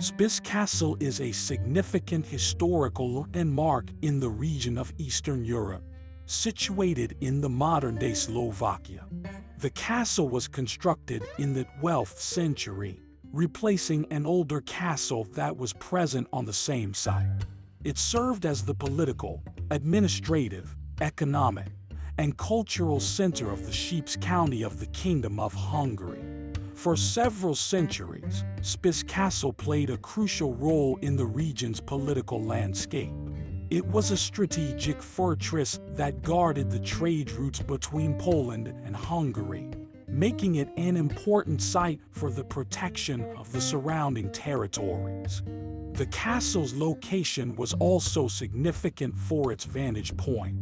Spis Castle is a significant historical landmark in the region of Eastern Europe, situated in the modern-day Slovakia. The castle was constructed in the 12th century, replacing an older castle that was present on the same site. It served as the political, administrative, economic, and cultural center of the Szepes County of the Kingdom of Hungary. For several centuries, Spis Castle played a crucial role in the region's political landscape. It was a strategic fortress that guarded the trade routes between Poland and Hungary, making it an important site for the protection of the surrounding territories. The castle's location was also significant for its vantage point,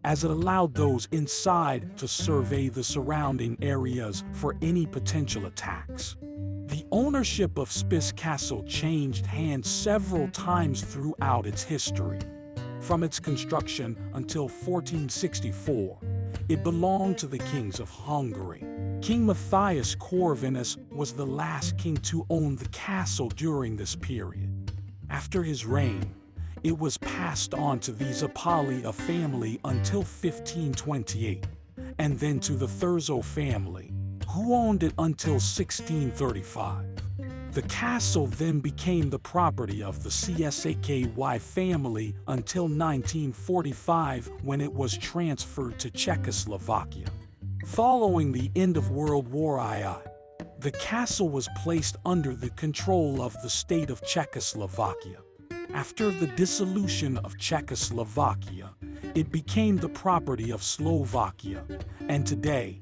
as it allowed those inside to survey the surrounding areas for any potential attacks. The ownership of Spis Castle changed hands several times throughout its history. From its construction until 1464, it belonged to the kings of Hungary. King Matthias Corvinus was the last king to own the castle during this period. After his reign, it was passed on to the Zápolya family until 1528, and then to the Thurzó family, who owned it until 1635. The castle then became the property of the Csáky family until 1945, when it was transferred to Czechoslovakia. Following the end of World War II, the castle was placed under the control of the state of Czechoslovakia. After the dissolution of Czechoslovakia, it became the property of Slovakia, and today,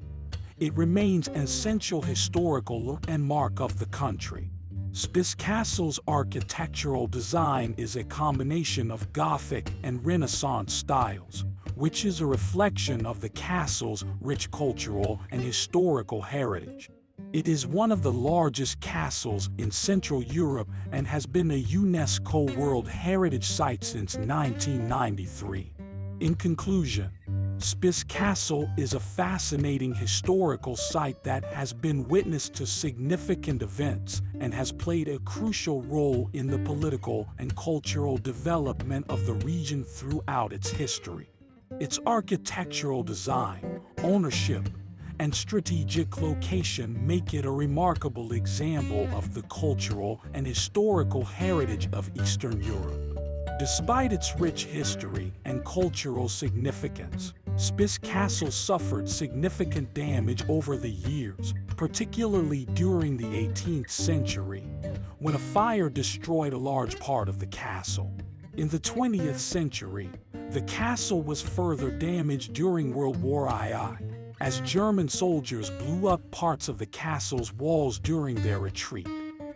it remains an essential historical landmark of the country. Spis Castle's architectural design is a combination of Gothic and Renaissance styles, which is a reflection of the castle's rich cultural and historical heritage. It is one of the largest castles in Central Europe and has been a UNESCO World Heritage Site since 1993. In conclusion, Spis Castle is a fascinating historical site that has been witness to significant events and has played a crucial role in the political and cultural development of the region throughout its history. Its architectural design, ownership, and strategic location make it a remarkable example of the cultural and historical heritage of Eastern Europe. Despite its rich history and cultural significance, Spis Castle suffered significant damage over the years, particularly during the 18th century, when a fire destroyed a large part of the castle. In the 20th century, the castle was further damaged during World War II, as German soldiers blew up parts of the castle's walls during their retreat.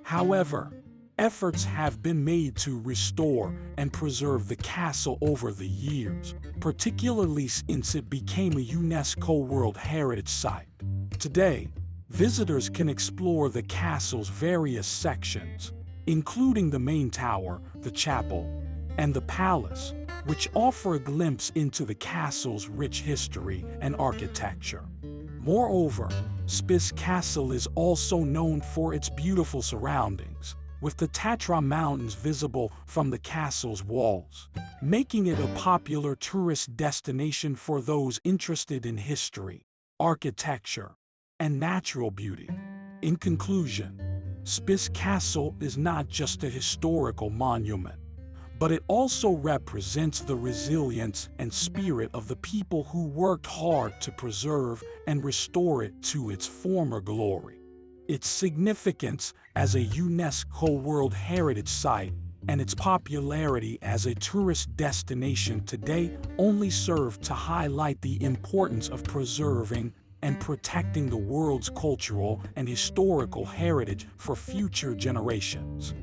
However, efforts have been made to restore and preserve the castle over the years, particularly since it became a UNESCO World Heritage Site. Today, visitors can explore the castle's various sections, including the main tower, the chapel, and the palace, which offer a glimpse into the castle's rich history and architecture. Moreover, Spis Castle is also known for its beautiful surroundings, with the Tatra Mountains visible from the castle's walls, making it a popular tourist destination for those interested in history, architecture, and natural beauty. In conclusion, Spis Castle is not just a historical monument, but it also represents the resilience and spirit of the people who worked hard to preserve and restore it to its former glory. Its significance as a UNESCO World Heritage Site and its popularity as a tourist destination today only serve to highlight the importance of preserving and protecting the world's cultural and historical heritage for future generations.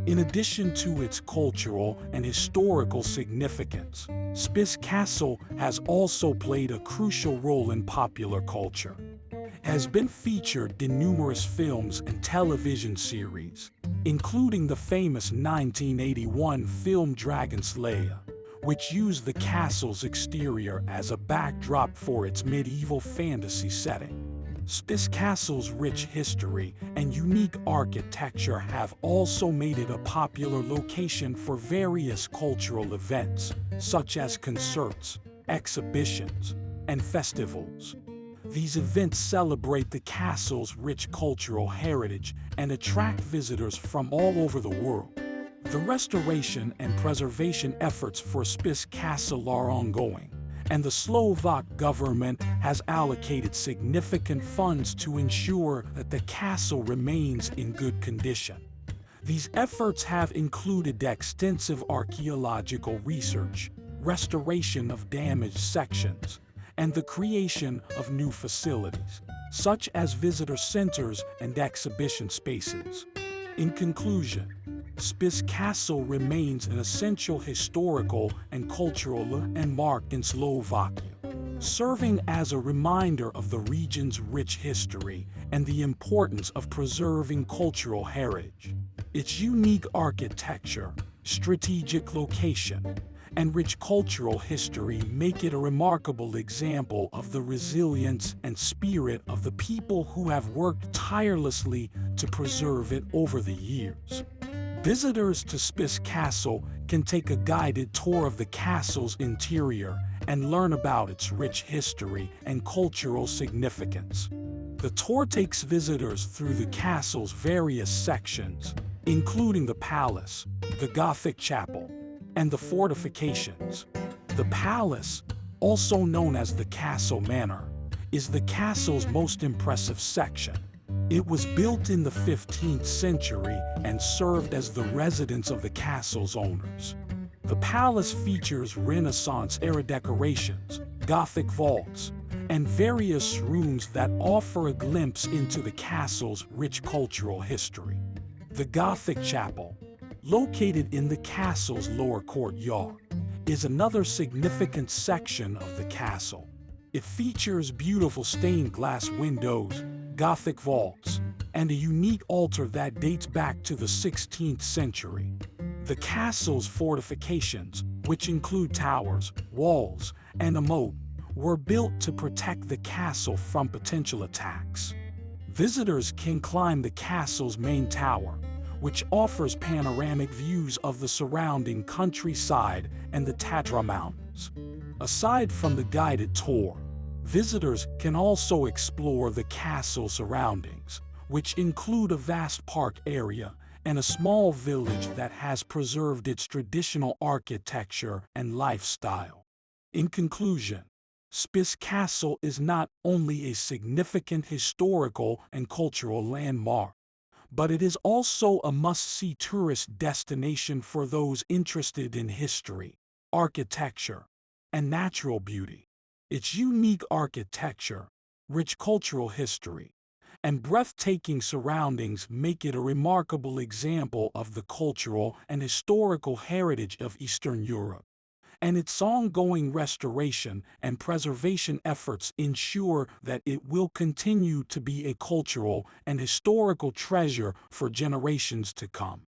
In addition to its cultural and historical significance, Spis Castle has also played a crucial role in popular culture. It has been featured in numerous films and television series, including the famous 1981 film Dragon Slayer, which used the castle's exterior as a backdrop for its medieval fantasy setting. Spis Castle's rich history and unique architecture have also made it a popular location for various cultural events, such as concerts, exhibitions, and festivals. These events celebrate the castle's rich cultural heritage and attract visitors from all over the world. The restoration and preservation efforts for Spis Castle are ongoing, and the Slovak government has allocated significant funds to ensure that the castle remains in good condition. These efforts have included extensive archaeological research, restoration of damaged sections, and the creation of new facilities, such as visitor centers and exhibition spaces. In conclusion, Spis Castle remains an essential historical and cultural landmark in Slovakia, serving as a reminder of the region's rich history and the importance of preserving cultural heritage. Its unique architecture, strategic location, and rich cultural history make it a remarkable example of the resilience and spirit of the people who have worked tirelessly to preserve it over the years. Visitors to Spis Castle can take a guided tour of the castle's interior and learn about its rich history and cultural significance. The tour takes visitors through the castle's various sections, including the palace, the Gothic chapel, and the fortifications. The palace, also known as the Castle Manor, is the castle's most impressive section. It was built in the 15th century and served as the residence of the castle's owners. The palace features Renaissance-era decorations, Gothic vaults, and various rooms that offer a glimpse into the castle's rich cultural history. The Gothic chapel, located in the castle's lower courtyard, is another significant section of the castle. It features beautiful stained glass windows, Gothic vaults, and a unique altar that dates back to the 16th century. The castle's fortifications, which include towers, walls, and a moat, were built to protect the castle from potential attacks. Visitors can climb the castle's main tower, which offers panoramic views of the surrounding countryside and the Tatra Mountains. Aside from the guided tour, visitors can also explore the castle surroundings, which include a vast park area and a small village that has preserved its traditional architecture and lifestyle. In conclusion, Spis Castle is not only a significant historical and cultural landmark, but it is also a must-see tourist destination for those interested in history, architecture, and natural beauty. Its unique architecture, rich cultural history, and breathtaking surroundings make it a remarkable example of the cultural and historical heritage of Eastern Europe. And its ongoing restoration and preservation efforts ensure that it will continue to be a cultural and historical treasure for generations to come.